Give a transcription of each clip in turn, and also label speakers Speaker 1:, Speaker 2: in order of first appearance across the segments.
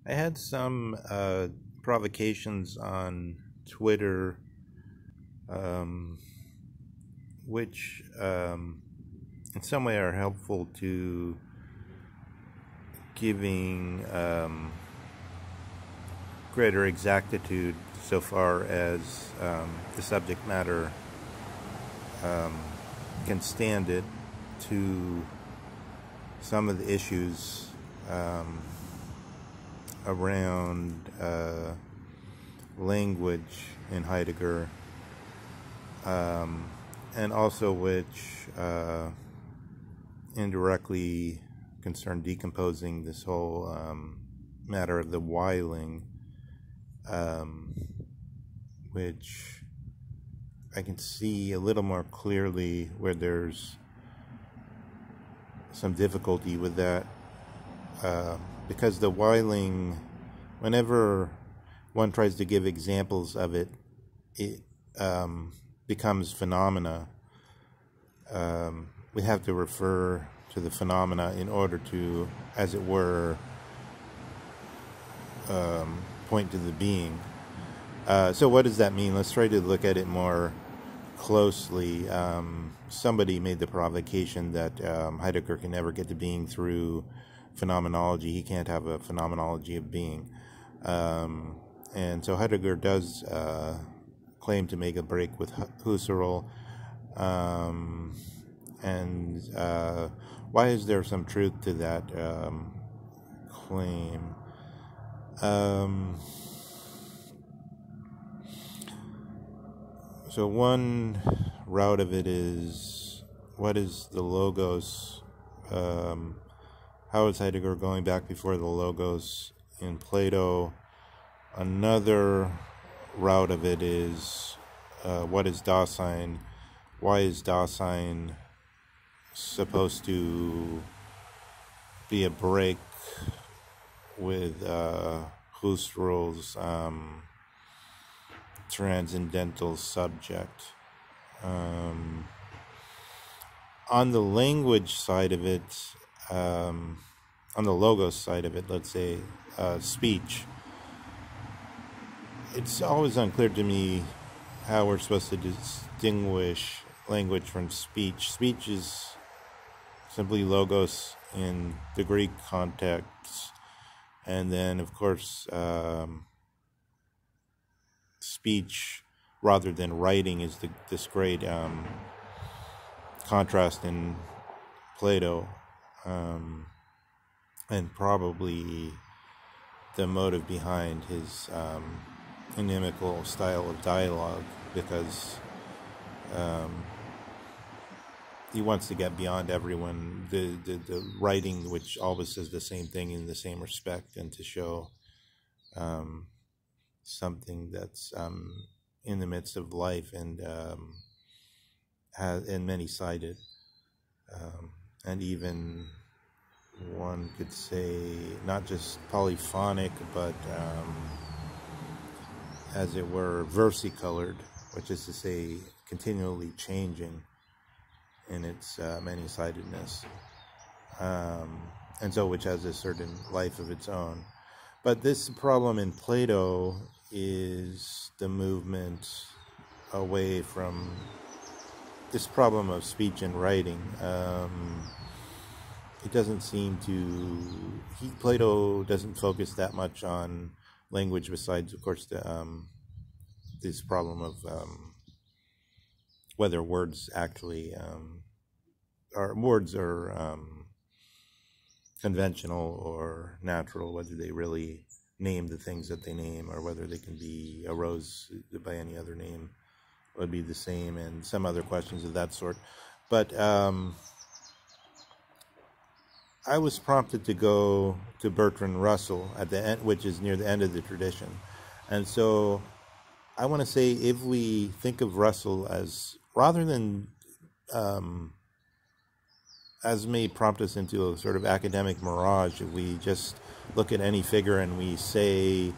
Speaker 1: I had some provocations on Twitter, um, which in some way are helpful to giving greater exactitude so far as the subject matter can stand it, to some of the issues around language in Heidegger, and also which indirectly concern decomposing this whole matter of the whiling, which I can see a little more clearly where there's some difficulty with that, because the whiling, whenever one tries to give examples of it, it becomes phenomena. We have to refer to the phenomena in order to, as it were, point to the being. So what does that mean? Let's try to look at it more closely. Somebody made the provocation that Heidegger can never get to being through phenomenology. He can't have a phenomenology of being. And so Heidegger does claim to make a break with Husserl. And why is there some truth to that claim? So one route of it is, what is the logos? How is Heidegger going back before the logos in Plato? Another route of it is, what is Dasein? Why is Dasein supposed to be a break with Husserl's transcendental subject? On the language side of it, on the logos side of it, let's say speech, it's always unclear to me how we're supposed to distinguish language from speech. Speech is simply logos in the Greek context, and then of course speech rather than writing is this great contrast in Plato, and probably the motive behind his inimical style of dialogue, because he wants to get beyond everyone, the writing which always says the same thing in the same respect, and to show something that's in the midst of life and many-sided, and even one could say not just polyphonic, but as it were versicolored, which is to say continually changing in its many-sidedness, and so which has a certain life of its own. But this problem in Plato is the movement away from this problem of speech and writing. It doesn't seem to... Plato doesn't focus that much on language, besides, of course, this problem of whether words actually are conventional or natural, whether they really name the things that they name, or whether they can be arose by any other name would be the same, and some other questions of that sort. But I was prompted to go to Bertrand Russell at the end, which is near the end of the tradition. And so I want to say, if we think of Russell as, rather than as may prompt us into a sort of academic mirage, if we just look at any figure and we say,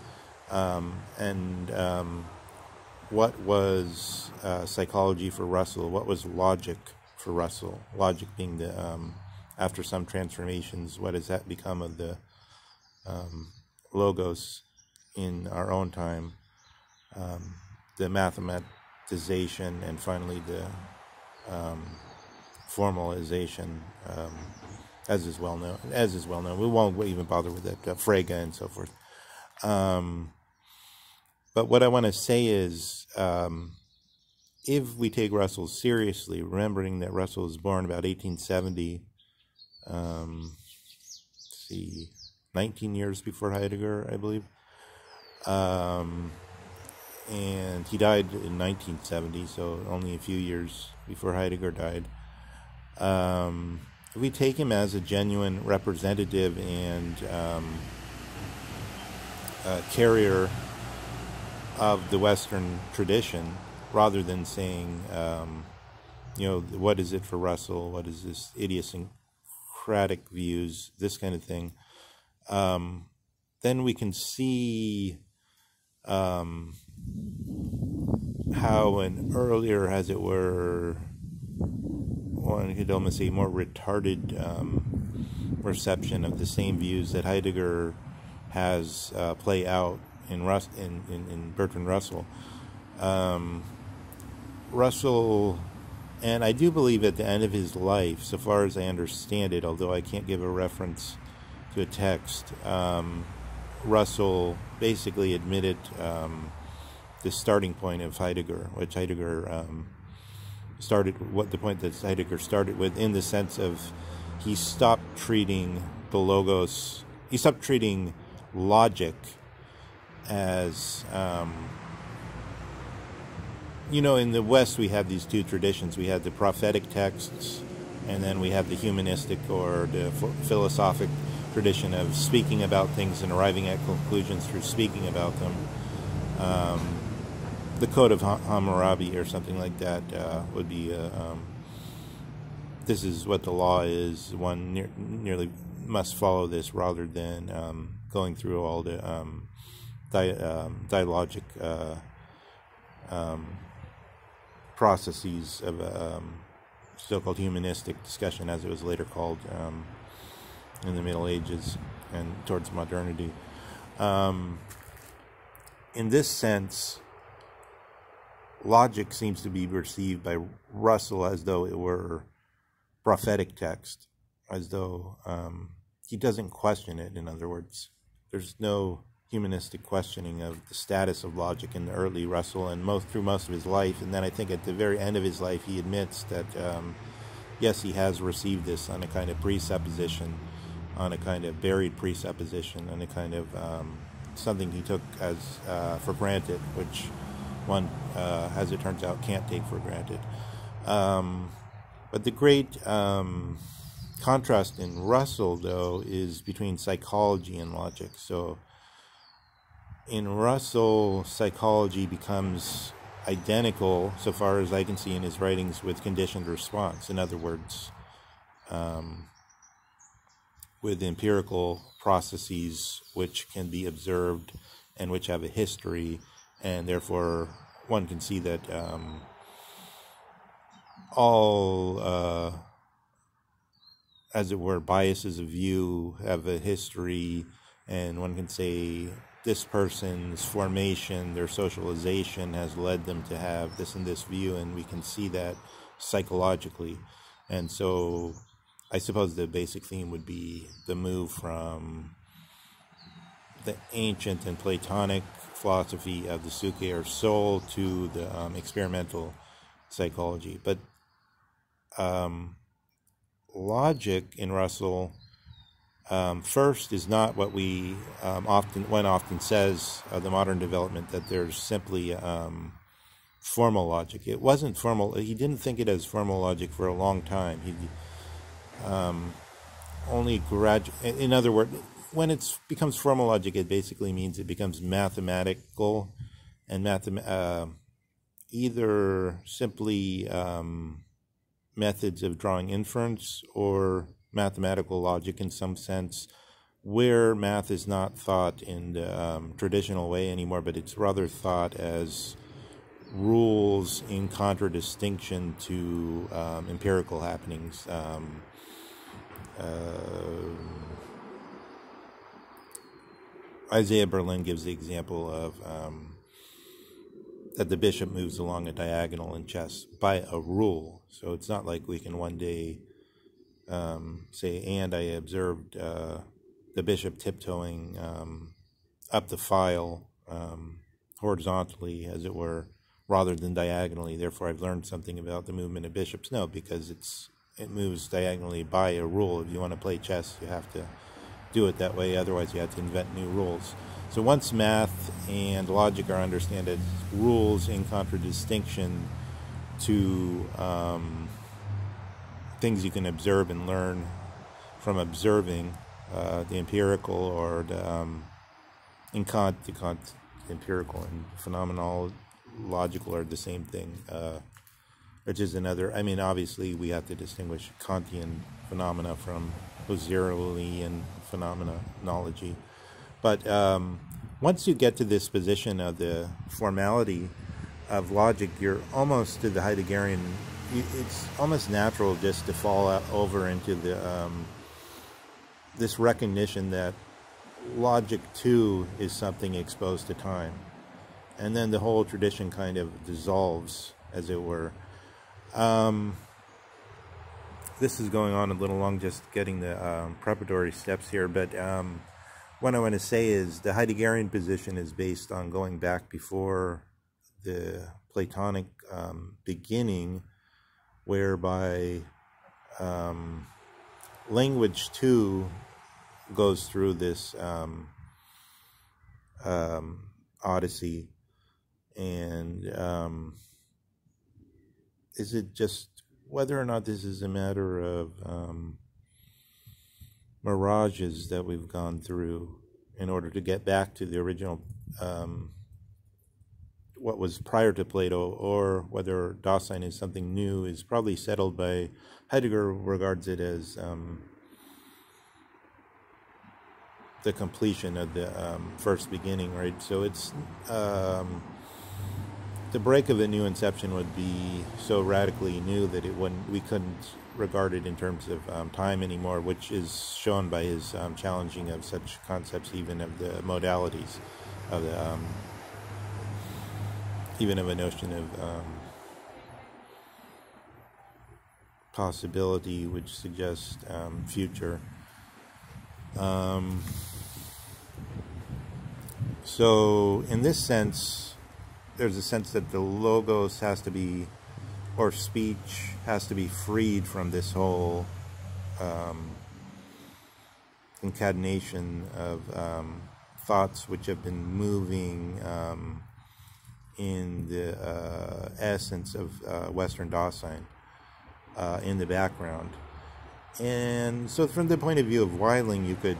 Speaker 1: what was psychology for Russell? What was logic for Russell? Logic being the, after some transformations, what has that become of the logos in our own time, the mathematization, and finally the formalization, as is well known. We won't even bother with that, Frege and so forth. But what I want to say is, if we take Russell seriously, remembering that Russell was born about 1870, 19 years before Heidegger, I believe, and he died in 1970, so only a few years before Heidegger died. If we take him as a genuine representative and carrier of the Western tradition, rather than saying, what is it for Russell? What is this idiosyncratic views? This kind of thing. Then we can see how an earlier, as it were, one could almost say more retarded reception of the same views that Heidegger has play out in Bertrand Russell. Russell, and I do believe at the end of his life, so far as I understand it, although I can't give a reference to a text, Russell basically admitted the starting point of Heidegger, which Heidegger the point that Heidegger started with, in the sense of he stopped treating the logos, he stopped treating logic as, in the West we have these two traditions. We have the prophetic texts, and then we have the humanistic or the philosophic tradition of speaking about things and arriving at conclusions through speaking about them. The Code of Hammurabi or something like that would be, this is what the law is. One nearly must follow this, rather than going through all the dialogic processes of so-called humanistic discussion, as it was later called in the Middle Ages and towards modernity. In this sense, logic seems to be perceived by Russell as though it were prophetic text, as though he doesn't question it. In other words, there's no humanistic questioning of the status of logic in the early Russell, and through most of his life. And then I think at the very end of his life, he admits that yes, he has received this on a kind of presupposition, on a kind of buried presupposition, on a kind of something he took as for granted, which one, as it turns out, can't take for granted. But the great contrast in Russell, though, is between psychology and logic. So in Russell, psychology becomes identical, so far as I can see in his writings, with conditioned response. In other words, with empirical processes which can be observed and which have a history, and therefore one can see that all, as it were, biases of view have a history, and one can say this person's formation, their socialization has led them to have this and this view, and we can see that psychologically. And so I suppose the basic theme would be the move from the ancient and Platonic philosophy of the psyche or soul to the experimental psychology. But logic in Russell, first, is not what one often says of the modern development, that there's simply formal logic. It wasn't formal. He didn't think it as formal logic for a long time. He only in other words, when it becomes formal logic, it basically means it becomes mathematical, and either simply methods of drawing inference, or mathematical logic in some sense, where math is not thought in the traditional way anymore, but it's rather thought as rules in contradistinction to empirical happenings. Isaiah Berlin gives the example of that the bishop moves along a diagonal in chess by a rule. So it's not like we can one day say, and I observed the bishop tiptoeing up the file horizontally, as it were, rather than diagonally. Therefore, I've learned something about the movement of bishops. No, because it moves diagonally by a rule. If you want to play chess, you have to do it that way. Otherwise, you have to invent new rules. So once math and logic are understood as rules in contradistinction to things you can observe and learn from observing, the empirical or the empirical and phenomenological are the same thing, which is another. I mean, obviously, we have to distinguish Kantian phenomena from Husserlian phenomenology. But once you get to this position of the formality of logic, you're almost to the Heideggerian. It's almost natural just to fall over into the this recognition that logic too is something exposed to time, and then the whole tradition kind of dissolves, as it were. This is going on a little long, just getting the preparatory steps here, but what I want to say is the Heideggerian position is based on going back before the Platonic beginning, whereby language too goes through this odyssey, and is it just whether or not this is a matter of mirages that we've gone through in order to get back to the original what was prior to Plato, or whether Dasein is something new, is probably settled by Heidegger. Regards it as the completion of the first beginning, right? So it's the break of a new inception would be so radically new that we couldn't regard it in terms of time anymore, which is shown by his challenging of such concepts, even of the modalities of the even of a notion of possibility, which suggests future. So in this sense, there's a sense that the logos has to be, or speech has to be freed from this whole concatenation of thoughts which have been moving in the essence of Western Dasein in the background. And so from the point of view of Weiling, you could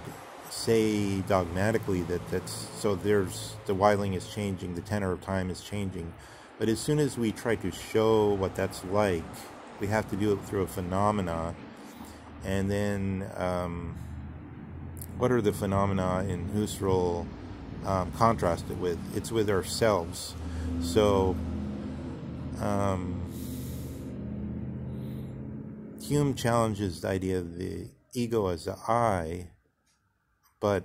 Speaker 1: say dogmatically there's the Weiling is changing, the tenor of time is changing. But as soon as we try to show what that's like, we have to do it through a phenomena. And then what are the phenomena in Husserl contrasted with? It's with ourselves. So Hume challenges the idea of the ego as the I, but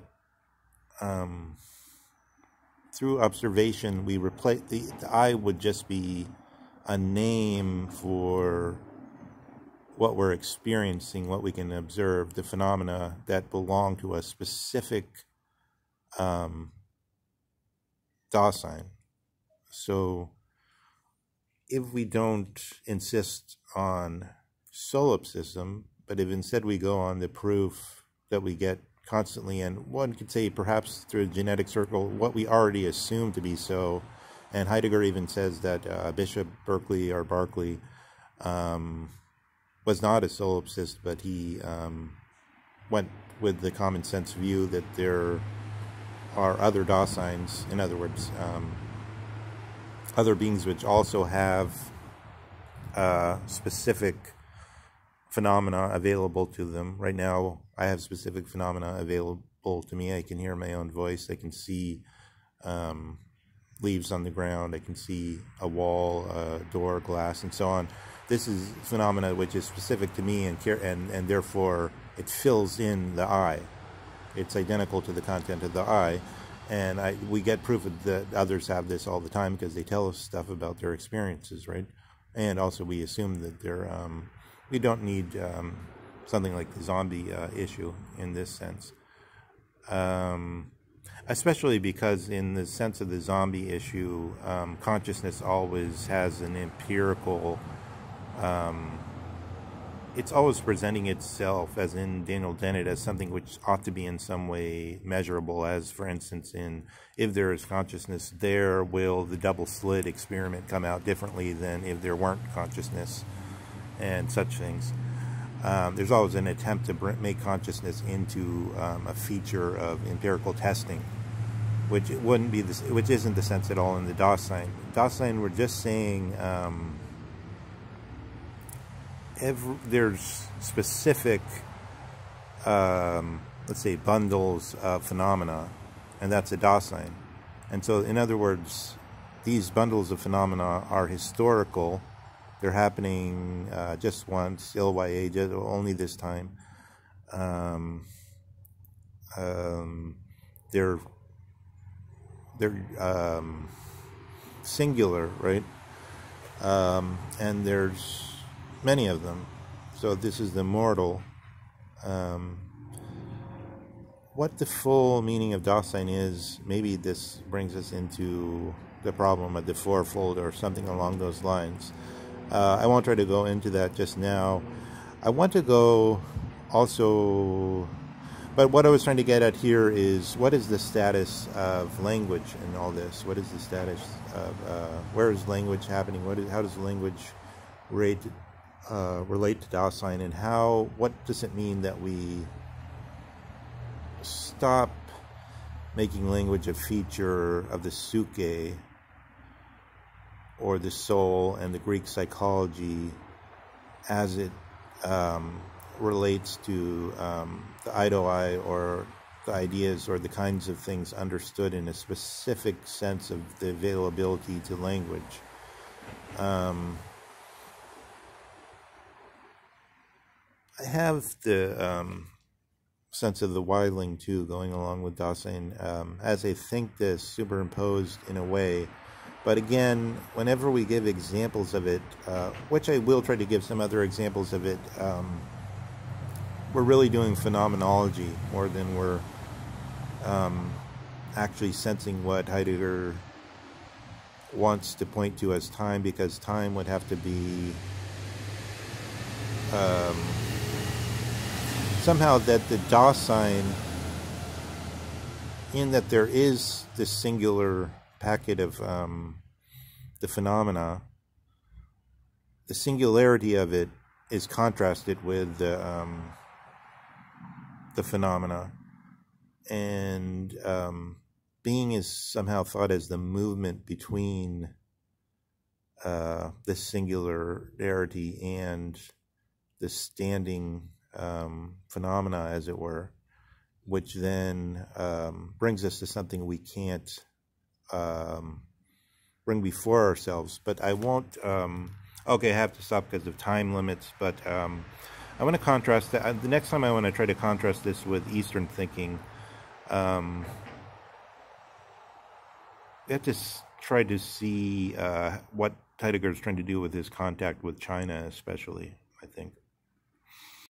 Speaker 1: through observation, we replace the I would just be a name for what we're experiencing, what we can observe, the phenomena that belong to a specific Dasein. So if we don't insist on solipsism, but if instead we go on the proof that we get constantly, and one could say perhaps through a genetic circle, what we already assume to be so, and Heidegger even says that Bishop Berkeley was not a solipsist, but he went with the common sense view that there are other Daseins, in other words, other beings which also have specific phenomena available to them. Right now, I have specific phenomena available to me. I can hear my own voice. I can see leaves on the ground. I can see a wall, a door, glass, and so on. This is phenomena which is specific to me, and therefore it fills in the I. It's identical to the content of the I. And we get proof that others have this all the time because they tell us stuff about their experiences, right? And also we assume that we don't need something like the zombie issue in this sense. Especially because in the sense of the zombie issue, consciousness always has an empirical, it's always presenting itself, as in Daniel Dennett, as something which ought to be in some way measurable, as for instance if there is consciousness there, will the double slit experiment come out differently than if there weren't consciousness, and such things. There's always an attempt to make consciousness into a feature of empirical testing, which wouldn't be which isn't the sense at all in the Dasein. Dasein, we're just saying there's specific, let's say, bundles of phenomena, and that's a Dasein. And so, in other words, these bundles of phenomena are historical. They're happening just once, LYA, only this time. They're singular, right? And there's many of them. So this is the mortal. What the full meaning of Dasein is, maybe this brings us into the problem of the fourfold or something along those lines. I won't try to go into that just now. I want to go also, but what I was trying to get at here is, what is the status of language in all this? What is the status of, where is language happening? How does language relate to Dasein, and what does it mean that we stop making language a feature of the psyche or the soul and the Greek psychology as it relates to the eye to eye, or the ideas or the kinds of things understood in a specific sense of the availability to language. I have the sense of the Weidling too going along with Dasein as I think this superimposed in a way. But again, whenever we give examples of it, which I will try to give some other examples of it, we're really doing phenomenology more than we're actually sensing what Heidegger wants to point to as time, because time would have to be somehow that the Dasein, in that there is this singular packet of the phenomena, the singularity of it is contrasted with the phenomena, and being is somehow thought as the movement between this singularity and the standing phenomena, as it were, which then brings us to something we can't bring before ourselves. But I won't, okay, I have to stop because of time limits, but I want to contrast that. The next time I want to try to contrast this with Eastern thinking. We have to try to see what Heidegger is trying to do with his contact with China, especially, I think.